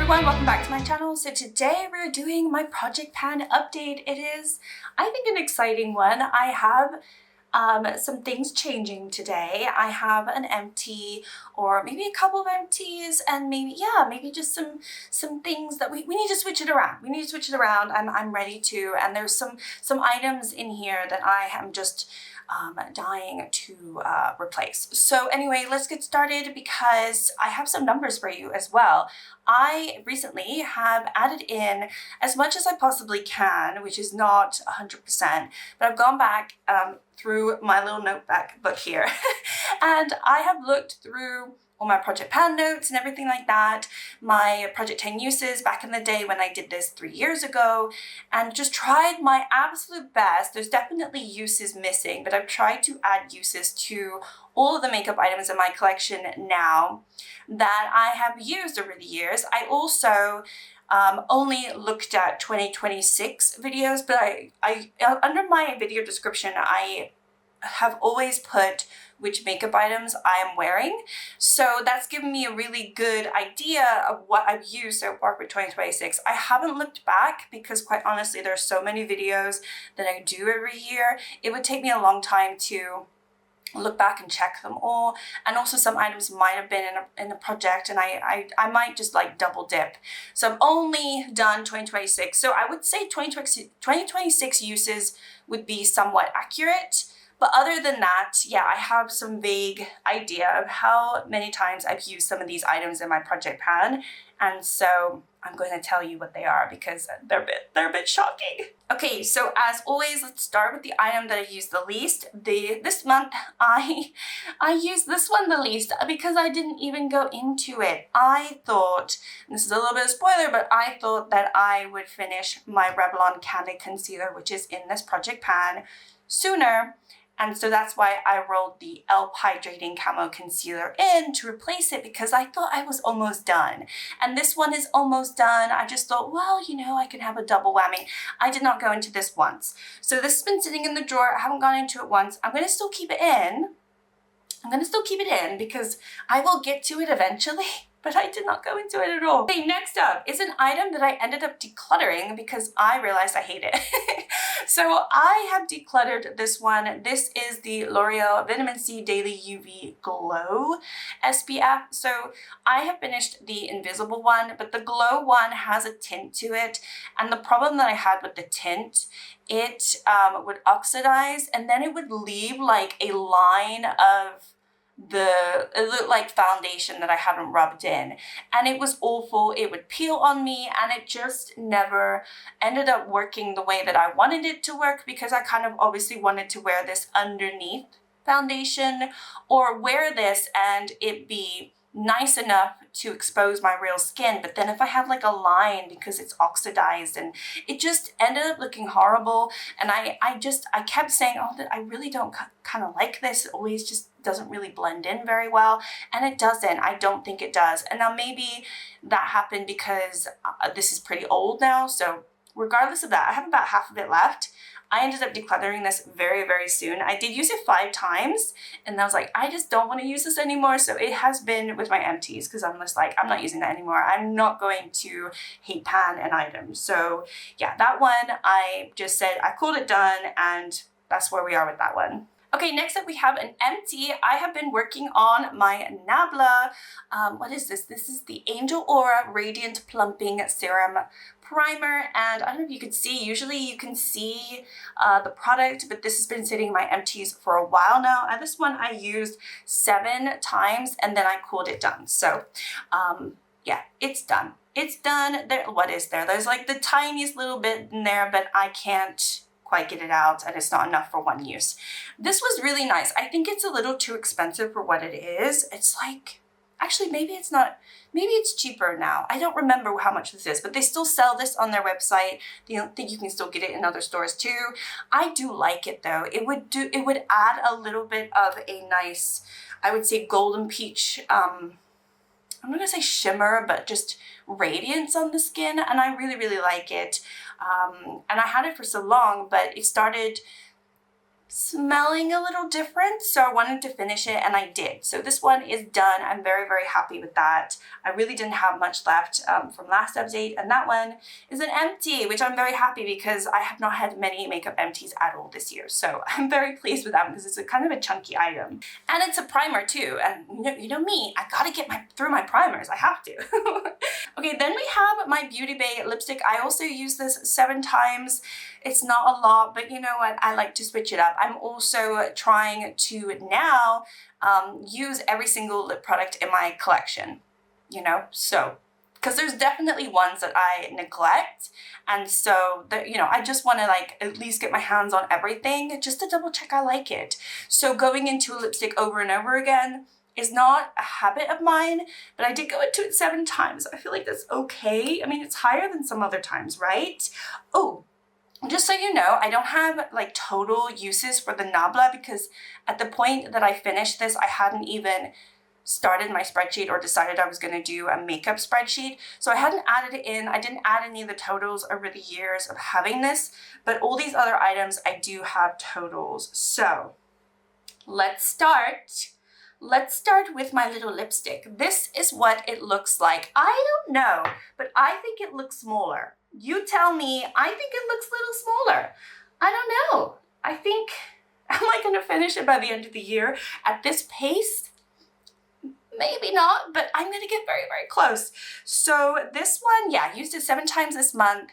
everyone, welcome back to my channel. So today we're doing my project pan update. It is, I think, an exciting one. I have some things changing today. I have an empty, or maybe a couple of empties, and maybe just some things that we need to switch it around. We need to switch it around. I'm ready to, and there's some items in here that I am just dying to replace. So anyway, let's get started because I have some numbers for you as well. I recently have added in as much as I possibly can, which is not 100%, but I've gone back through my little notebook here and I have looked through all my project pan notes and everything like that, my project 10 uses back in the day when I did this 3 years ago, and just tried my absolute best. There's definitely uses missing, but I've tried to add uses to all of the makeup items in my collection now that I have used over the years. I also only looked at 2026 videos, but I under my video description, I have always put which makeup items I am wearing. So that's given me a really good idea of what I've used so far for 2026. I haven't looked back because quite honestly, there's so many videos that I do every year. It would take me a long time to look back and check them all, and also some items might have been in a project and I might just like double dip. So I've only done 2026. So I would say 2026 uses would be somewhat accurate. But other than that, yeah, I have some vague idea of how many times I've used some of these items in my project pan. And so I'm going to tell you what they are because they're a bit shocking. Okay, so as always, let's start with the item that I used the least. This month, I used this one the least because I didn't even go into it. I thought, and this is a little bit of spoiler, but I thought that I would finish my Revlon Candid Concealer, which is in this project pan, sooner. And so that's why I rolled the e.l.f. Hydrating Camo Concealer in to replace it because I thought I was almost done. And this one is almost done. I just thought, well, you know, I can have a double whammy. I did not go into this once. So this has been sitting in the drawer. I haven't gone into it once. I'm going to still keep it in. Because I will get to it eventually. But I did not go into it at all. Okay, next up is an item that I ended up decluttering because I realized I hate it. So I have decluttered this one. This is the L'Oreal Vitamin C Daily UV Glow SPF. So I have finished the invisible one, but the glow one has a tint to it. And the problem that I had with the tint, it would oxidize and then it would leave like a line of it looked like foundation that I hadn't rubbed in, and it was awful. It would peel on me and it just never ended up working the way that I wanted it to work because I kind of obviously wanted to wear this underneath foundation or wear this and it be nice enough to expose my real skin. But then if I have like a line because it's oxidized, and it just ended up looking horrible. And I kept saying, oh, that I really don't kind of like this. It always just doesn't really blend in very well, and it doesn't. I don't think it does. And now maybe that happened because this is pretty old now. So regardless of that, I have about half of it left. I ended up decluttering this very, very soon. I did use it 5 times and I was like, I just don't want to use this anymore. So it has been with my empties because I'm just like, I'm not using that anymore. I'm not going to hate pan an item. So yeah, that one I just said I called it done, and that's where we are with that one. Okay, next up we have an empty. I have been working on my Nabla, what is this? This is the Angel Aura Radiant Plumping Serum Primer, and I don't know if you could see, usually you can see the product, but this has been sitting in my empties for a while now. And this one I used 7 times and then I called it done. So yeah, it's done. It's done. What is there? There's like the tiniest little bit in there, but I can't quite get it out and it's not enough for one use. This was really nice. I think it's a little too expensive for what it is. It's like, actually maybe it's not, maybe it's cheaper now. I don't remember how much this is, but they still sell this on their website. I think you can still get it in other stores too. I do like it though. It would add a little bit of a nice, I would say golden peach, I'm not gonna say shimmer, but just radiance on the skin, and I really, really like it. And I had it for so long, but it started smelling a little different, so I wanted to finish it, and I did. So this one is done. I'm very, very happy with that. I really didn't have much left from last update, and that one is an empty, which I'm very happy because I have not had many makeup empties at all this year. So I'm very pleased with that one because it's a kind of a chunky item. And it's a primer too, and you know me, I gotta get through my primers, I have to. Okay, then we have my Beauty Bay lipstick. I also use this 7 times. It's not a lot, but you know what? I like to switch it up. I'm also trying to now use every single lip product in my collection, you know? So, because there's definitely ones that I neglect. And so, you know, I just want to like at least get my hands on everything just to double check I like it. So going into a lipstick over and over again is not a habit of mine, but I did go into it 7 times. I feel like that's okay. I mean, it's higher than some other times, right? Oh, just so you know, I don't have like total uses for the Nabla because at the point that I finished this, I hadn't even started my spreadsheet or decided I was going to do a makeup spreadsheet. So I hadn't added it in. I didn't add any of the totals over the years of having this, but all these other items, I do have totals. So let's start. Let's start with my little lipstick. This is what it looks like. I don't know, but I think it looks smaller. You tell me. I think it looks a little smaller. I don't know. I think, am I going to finish it by the end of the year at this pace? Maybe not, but I'm going to get very, very close. So this one, yeah, I used it 7 times this month.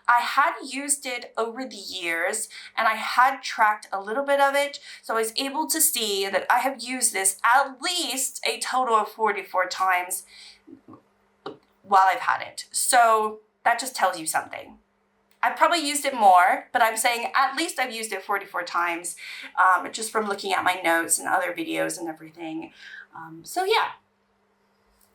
I had used it over the years and I had tracked a little bit of it. So I was able to see that I have used this at least a total of 44 times while I've had it. So that just tells you something. I've probably used it more, but I'm saying at least I've used it 44 times just from looking at my notes and other videos and everything. So yeah,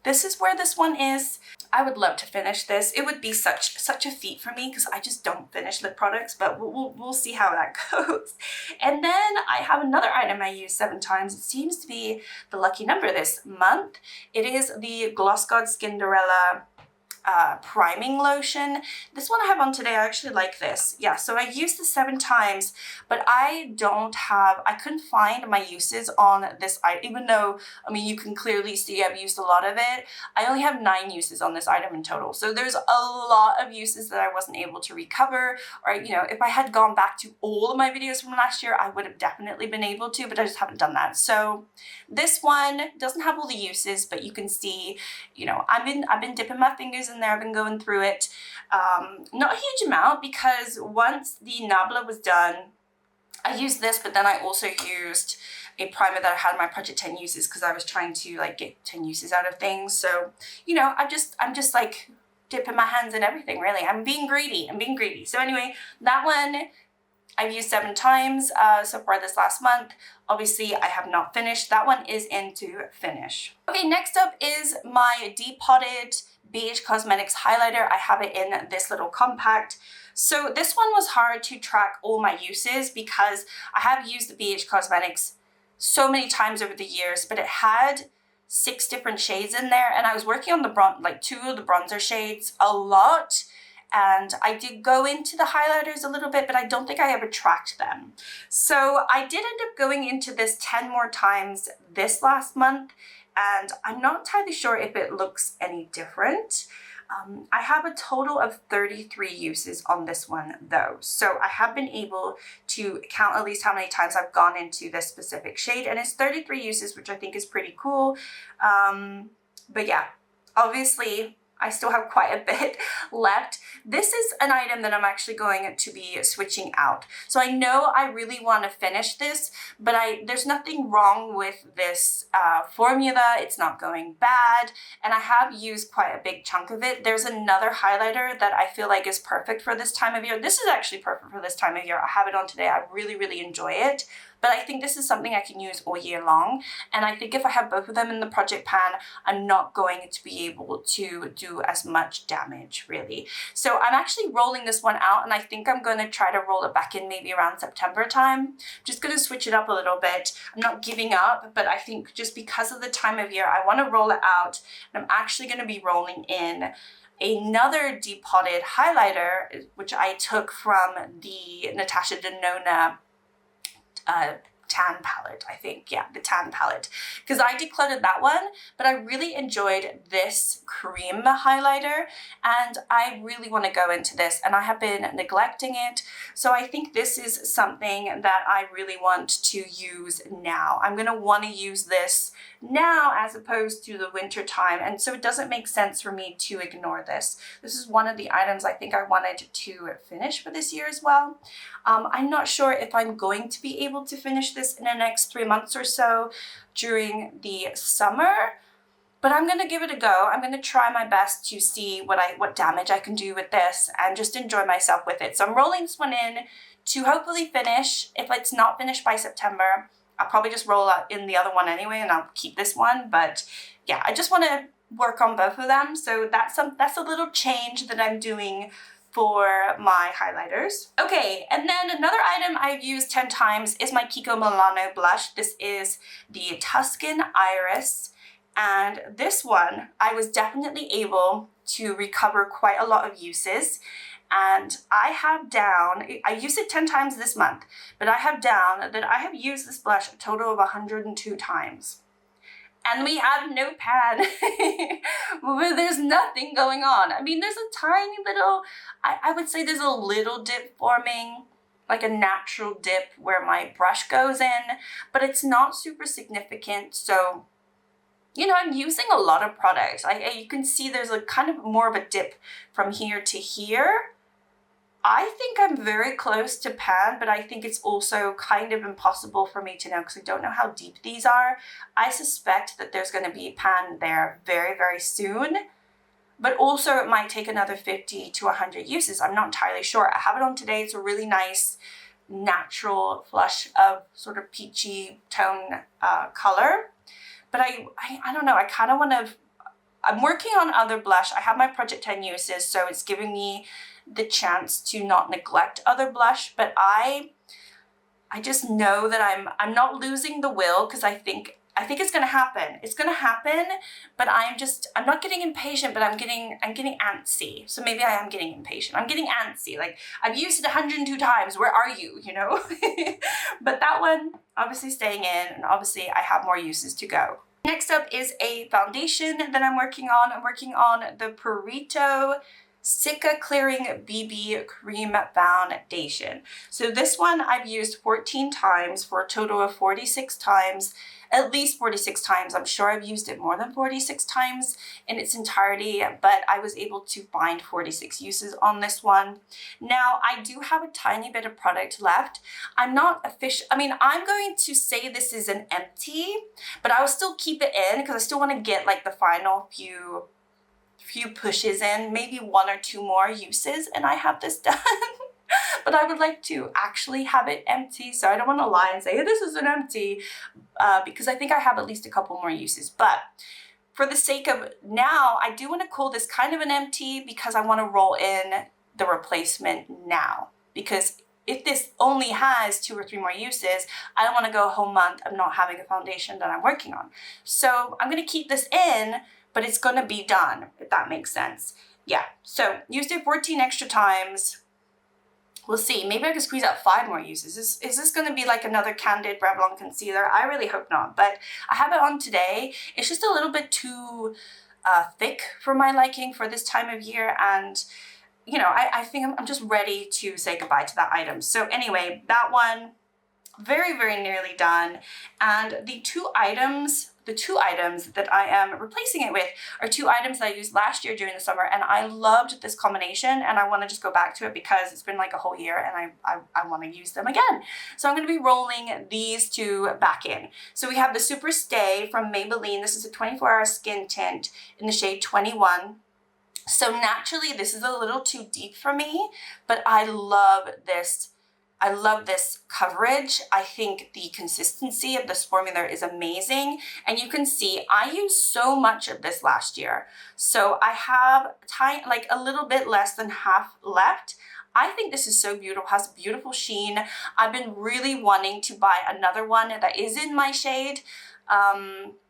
this is where this one is. I would love to finish this. It would be such a feat for me because I just don't finish lip products, but we'll see how that goes. And then I have another item I use 7 times. It seems to be the lucky number this month. It is the GlossGods Skinderella priming lotion. This one I have on today. I actually like this. Yeah, so I used this 7 times, but I couldn't find my uses on this item, even though, I mean, you can clearly see I've used a lot of it. I only have 9 uses on this item in total. So there's a lot of uses that I wasn't able to recover, or, you know, if I had gone back to all of my videos from last year, I would have definitely been able to, but I just haven't done that. So this one doesn't have all the uses, but you can see, you know, I've been dipping my fingers in there. I've been going through it. Not a huge amount because once the Nabla was done, I used this, but then I also used a primer that I had in my Project 10 uses because I was trying to like get 10 uses out of things. So, you know, I'm just like dipping my hands in everything, really. I'm being greedy. So anyway, that one I've used 7 times so far this last month. Obviously, I have not finished. That one is into finish. Okay, next up is my Depotted BH Cosmetics highlighter. I have it in this little compact. So this one was hard to track all my uses because I have used the BH Cosmetics so many times over the years, but it had 6 different shades in there, and I was working on the 2 of the bronzer shades a lot. And I did go into the highlighters a little bit, but I don't think I ever tracked them. So I did end up going into this 10 more times this last month, and I'm not entirely sure if it looks any different. I have a total of 33 uses on this one though. So I have been able to count at least how many times I've gone into this specific shade, and it's 33 uses, which I think is pretty cool. But yeah, obviously, I still have quite a bit left. This is an item that I'm actually going to be switching out. So I know I really want to finish this, but there's nothing wrong with this formula. It's not going bad, and I have used quite a big chunk of it. There's another highlighter that I feel like is perfect for this time of year. This is actually perfect for this time of year. I have it on today. I really, really enjoy it. But I think this is something I can use all year long. And I think if I have both of them in the project pan, I'm not going to be able to do as much damage, really. So I'm actually rolling this one out, and I think I'm going to try to roll it back in maybe around September time. Just going to switch it up a little bit. I'm not giving up, but I think just because of the time of year, I want to roll it out. And I'm actually going to be rolling in another Depotted highlighter, which I took from the Natasha Denona tan palette, I think. Yeah, the tan palette. Because I decluttered that one, but I really enjoyed this cream highlighter, and I really want to go into this, and I have been neglecting it. So I think this is something that I really want to use now. I'm going to want to use this now as opposed to the winter time, and so it doesn't make sense for me to ignore this. This is one of the items I think I wanted to finish for this year as well. I'm not sure if I'm going to be able to finish this in the next 3 months or so during the summer, but I'm gonna give it a go. I'm gonna try my best to see what damage I can do with this and just enjoy myself with it. So I'm rolling this one in to hopefully finish. If it's not finished by September, I'll probably just roll out in the other one anyway, and I'll keep this one. But yeah, I just want to work on both of them. So that's a little change that I'm doing for my highlighters. Okay, and then another item I've used 10 times is my Kiko Milano blush. This is the Tuscan Iris, and this one I was definitely able to recover quite a lot of uses. And I have down, I used it 10 times this month, but I have down that I have used this blush a total of 102 times. And we have no pan. There's nothing going on. I mean, there's a tiny little, I would say there's a little dip forming, like a natural dip where my brush goes in, but it's not super significant. So, you know, I'm using a lot of product. You can see there's a kind of more of a dip from here to here. I think I'm very close to pan, but I think it's also kind of impossible for me to know because I don't know how deep these are. I suspect that there's going to be pan there very, very soon, but also it might take another 50 to 100 uses. I'm not entirely sure. I have it on today. It's a really nice natural flush of sort of peachy tone color, but I don't know. I kind of want to, I'm working on other blush. I have my Project 10 uses, so it's giving me the chance to not neglect other blush, but I just know that I'm not losing the will, because I think it's gonna happen. It's gonna happen, but I'm not getting impatient, but I'm getting antsy. So maybe I am getting impatient. I'm getting antsy. Like, I've used it 102 times. Where are you? You know? But that one obviously staying in, and obviously I have more uses to go. Next up is a foundation that I'm working on. I'm working on the Purito Cica Clearing BB Cream Foundation. So this one I've used 14 times for a total of 46 times, at least 46 times. I'm sure I've used it more than 46 times in its entirety, but I was able to find 46 uses on this one. Now, I do have a tiny bit of product left. I'm not official. I mean, I'm going to say this is an empty, but I will still keep it in because I still want to get like the final few pushes in, maybe 1 or 2 more uses, and I have this done. But I would like to actually have it empty, so I don't want to lie and say, hey, this is an empty, because I think I have at least a couple more uses. But for the sake of now, I do want to call this kind of an empty because I want to roll in the replacement now. Because if this only has 2 or 3 more uses, I don't want to go a whole month of not having a foundation that I'm working on. So I'm going to keep this in, but it's going to be done, if that makes sense. Yeah, so used it 14 extra times. We'll see. Maybe I can squeeze out 5 more uses. Is this going to be like another Candid Revlon concealer? I really hope not, but I have it on today. It's just a little bit too thick for my liking for this time of year, and you know, I think I'm just ready to say goodbye to that item. So anyway, that one, very, very nearly done. And the two items that I am replacing it with are 2 items that I used last year during the summer, and I loved this combination, and I want to just go back to it because it's been like a whole year and I want to use them again. So I'm going to be rolling these 2 back in. So we have the Super Stay from Maybelline. This is a 24-hour skin tint in the shade 21. So naturally, this is a little too deep for me, but I love this. I love this coverage. I think the consistency of this formula is amazing. And you can see I used so much of this last year. So I have like a little bit less than half left. I think this is so beautiful, has beautiful sheen. I've been really wanting to buy another one that is in my shade.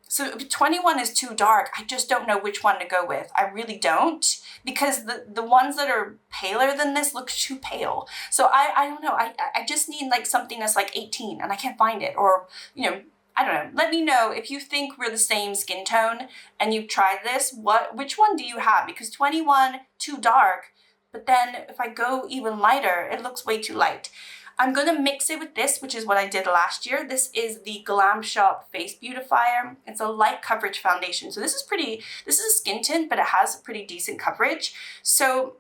So 21 is too dark. I just don't know which one to go with. I really don't, because the ones that are paler than this look too pale. So I don't know. I just need like something that's like 18 and I can't find it. Or, you know, I don't know. Let me know if you think we're the same skin tone and you've tried this. Which one do you have? Because 21, too dark. But then if I go even lighter, it looks way too light. I'm gonna mix it with this, which is what I did last year. This is the Glam Shop Face Beautifier. It's a light coverage foundation. So this is a skin tint, but it has pretty decent coverage. So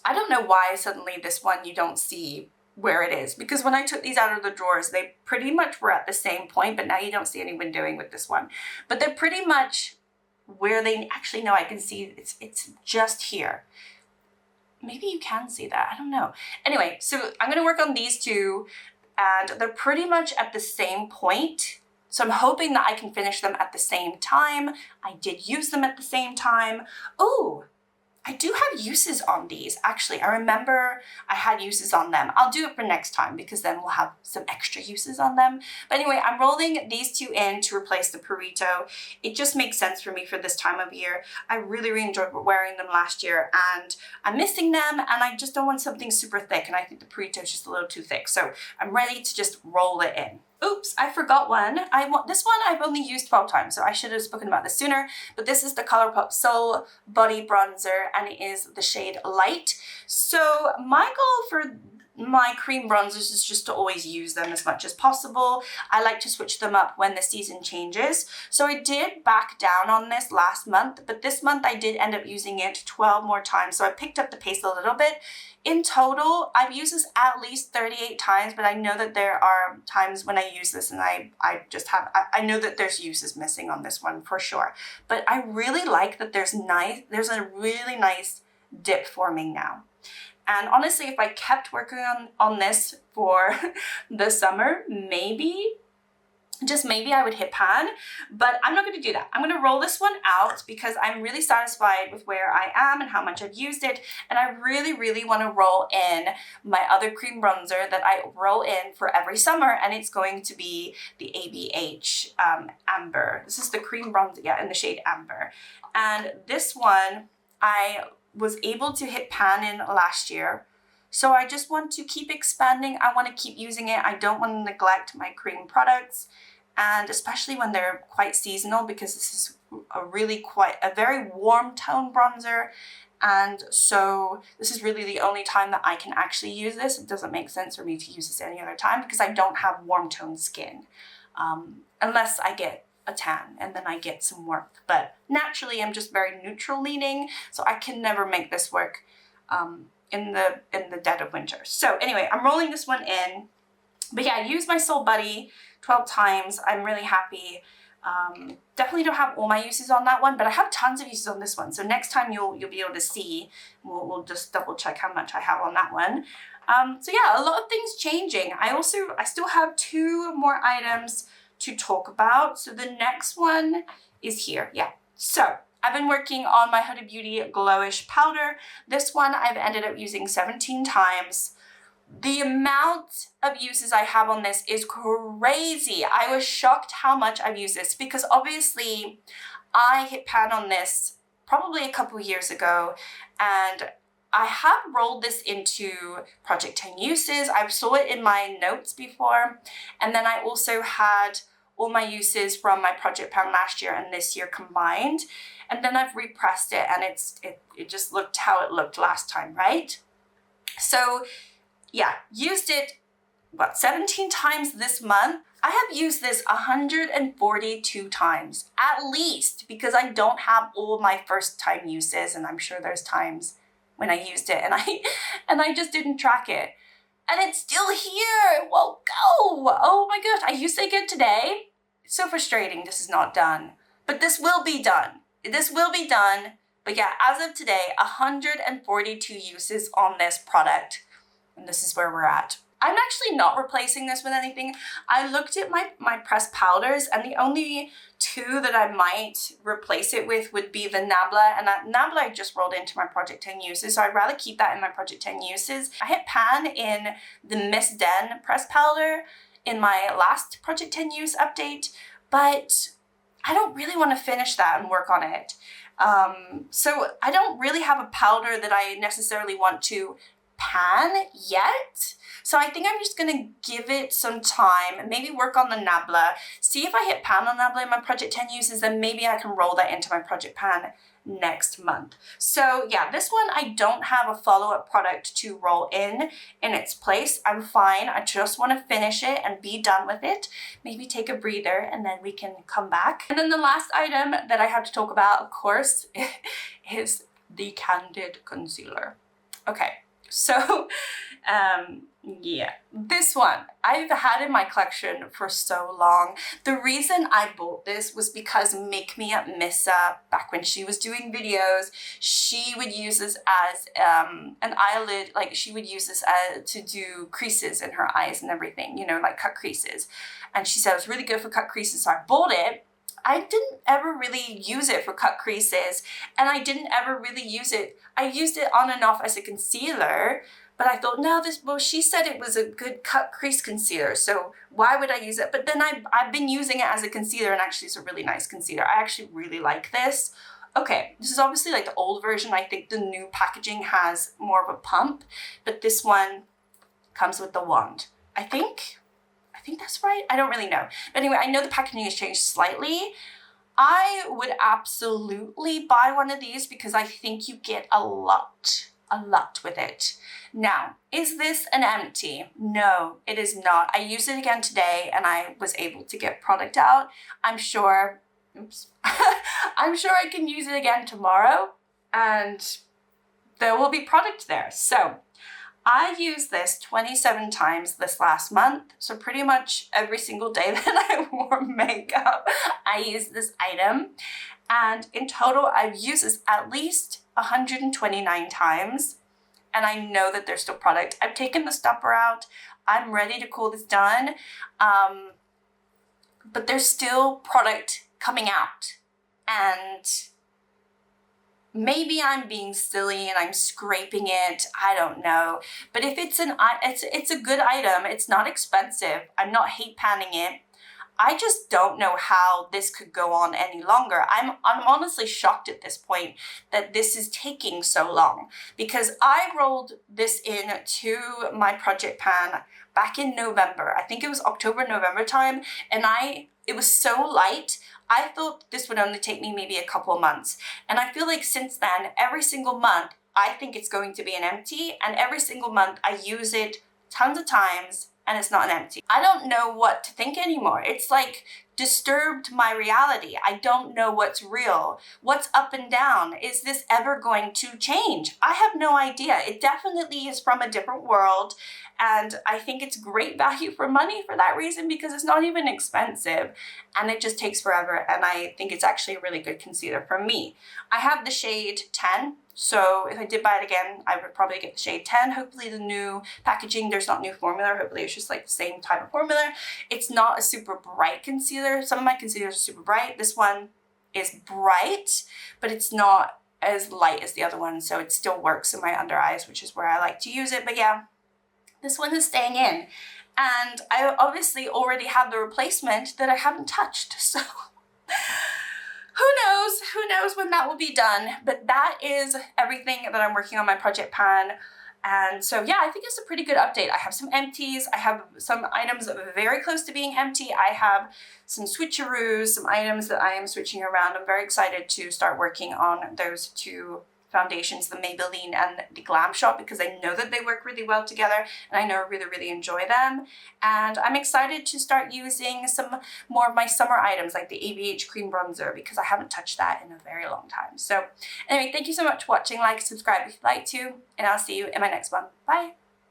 I don't know why suddenly this one you don't see where it is, because when I took these out of the drawers, they pretty much were at the same point, but now you don't see any windowing with this one. But they're pretty much where they actually know I can see it's just here. Maybe you can see that, I don't know. Anyway, so I'm gonna work on these two and they're pretty much at the same point. So I'm hoping that I can finish them at the same time. I did use them at the same time. Oh, I do have uses on these. Actually, I remember I had uses on them. I'll do it for next time because then we'll have some extra uses on them. But anyway, I'm rolling these two in to replace the Purito. It just makes sense for me for this time of year. I really, really enjoyed wearing them last year and I'm missing them and I just don't want something super thick and I think the Purito is just a little too thick. So I'm ready to just roll it in. Oops, I forgot one. This one I've only used 12 times, so I should have spoken about this sooner, but this is the ColourPop Soul Body Bronzer, and it is the shade Light. So my goal for my cream bronzers is just to always use them as much as possible. I like to switch them up when the season changes. So I did back down on this last month, but this month I did end up using it 12 more times, so I picked up the pace a little bit. In total, I've used this at least 38 times, but I know that there are times when I use this and I know that there's uses missing on this one for sure. But I really like that there's a really nice dip forming now. And honestly, if I kept working on this for the summer, maybe, just maybe I would hit pan, but I'm not going to do that. I'm going to roll this one out because I'm really satisfied with where I am and how much I've used it. And I really, really want to roll in my other cream bronzer that I roll in for every summer. And it's going to be the ABH Amber. This is the cream bronzer, yeah, in the shade Amber. And this one, I was able to hit pan in last year. So I just want to keep expanding. I want to keep using it. I don't want to neglect my cream products. And especially when they're quite seasonal, because this is a very warm tone bronzer. And so this is really the only time that I can actually use this. It doesn't make sense for me to use this any other time because I don't have warm tone skin. Unless I get a tan and then I get some work. But naturally I'm just very neutral leaning, so I can never make this work in the dead of winter. So anyway, I'm rolling this one in. But yeah, I used my Soul Buddy 12 times. I'm really happy. Definitely don't have all my uses on that one, but I have tons of uses on this one. So next time you'll be able to see. We'll just double check how much I have on that one. So yeah, a lot of things changing. I still have 2 more items to talk about. So the next one is here. Yeah. So I've been working on my Huda Beauty Glowish powder. This one I've ended up using 17 times. The amount of uses I have on this is crazy. I was shocked how much I've used this because obviously I hit pan on this probably a couple years ago and I have rolled this into Project 10 uses. I saw it in my notes before, and then I also had all my uses from my project pan last year and this year combined. And then I've repressed it and it just looked how it looked last time, right? So yeah, used it, 17 times this month. I have used this 142 times, at least, because I don't have all my first time uses, and I'm sure there's times when I used it and I just didn't track it. And it's still here, it won't go. Oh my gosh, I used it again today. It's so frustrating this is not done, but this will be done. This will be done. But yeah, as of today, 142 uses on this product. And this is where we're at. I'm actually not replacing this with anything. I looked at my pressed powders and the only 2 that I might replace it with would be the Nabla. And that Nabla I just rolled into my Project 10 uses. So I'd rather keep that in my Project 10 uses. I hit pan in the Miss Den pressed powder in my last Project 10 use update. but I don't really want to finish that and work on it. So I don't really have a powder that I necessarily want to pan yet. So I think I'm just gonna give it some time, maybe work on the Nabla, see if I hit pan on Nabla in my Project 10 uses, then maybe I can roll that into my Project Pan next month. So yeah, this one I don't have a follow-up product to roll in its place. I'm fine. I just want to finish it and be done with it. Maybe take a breather and then we can come back. And then the last item that I have to talk about, of course, is the Candid Concealer. Okay, so yeah, this one I've had in my collection for so long. The reason I bought this was because Make Me Up Missa, back when she was doing videos, she would use this as an eyelid, like she would use this to do creases in her eyes and everything, you know, like cut creases. And she said it was really good for cut creases, so I bought it. I didn't ever really use it for cut creases, and I didn't ever really use it. I used it on and off as a concealer, but I thought, no, well, she said it was a good cut crease concealer, so why would I use it? But then I've been using it as a concealer, and actually it's a really nice concealer. I actually really like this. Okay, this is obviously like the old version. I think the new packaging has more of a pump, but this one comes with the wand. I think that's right. I don't really know. But anyway, I know the packaging has changed slightly. I would absolutely buy one of these because I think you get a lot with it. Now, is this an empty? No, it is not. I used it again today and I was able to get product out. I'm sure, oops, I'm sure I can use it again tomorrow and there will be product there. So I used this 27 times this last month. So pretty much every single day that I wore makeup, I used this item. And in total, I've used this at least 129 times. And I know that there's still product. I've taken the stopper out. I'm ready to call this done. But there's still product coming out. And maybe I'm being silly and I'm scraping it. I don't know. But if it's it's a good item. It's not expensive. I'm not hate panning it. I just don't know how this could go on any longer. I'm honestly shocked at this point that this is taking so long, because I rolled this in to my Project Pan back in November. I think it was October, November time, and it was so light. I thought this would only take me maybe a couple of months. And I feel like since then, every single month, I think it's going to be an empty, and every single month I use it tons of times and it's not an empty. I don't know what to think anymore. It's like disturbed my reality. I don't know what's real. What's up and down? Is this ever going to change? I have no idea. It definitely is from a different world. And I think it's great value for money for that reason, because it's not even expensive and it just takes forever. And I think it's actually a really good concealer for me. I have the shade 10. So if I did buy it again, I would probably get the shade 10. Hopefully the new packaging, there's not new formula. Hopefully it's just like the same type of formula. It's not a super bright concealer. Some of my concealers are super bright. This one is bright, but it's not as light as the other one. So it still works in my under eyes, which is where I like to use it. But yeah, this one is staying in. And I obviously already have the replacement that I haven't touched. So who knows when that will be done. But that is everything that I'm working on my Project Pan. And so yeah, I think it's a pretty good update. I have some empties. I have some items very close to being empty. I have some switcheroos, some items that I am switching around. I'm very excited to start working on those two foundations, the Maybelline and the Glam Shop, because I know that they work really well together and I know I really enjoy them. And I'm excited to start using some more of my summer items like the ABH Cream Bronzer, because I haven't touched that in a very long time. So anyway, thank you so much for watching. Like, subscribe if you'd like to, and I'll see you in my next one. Bye.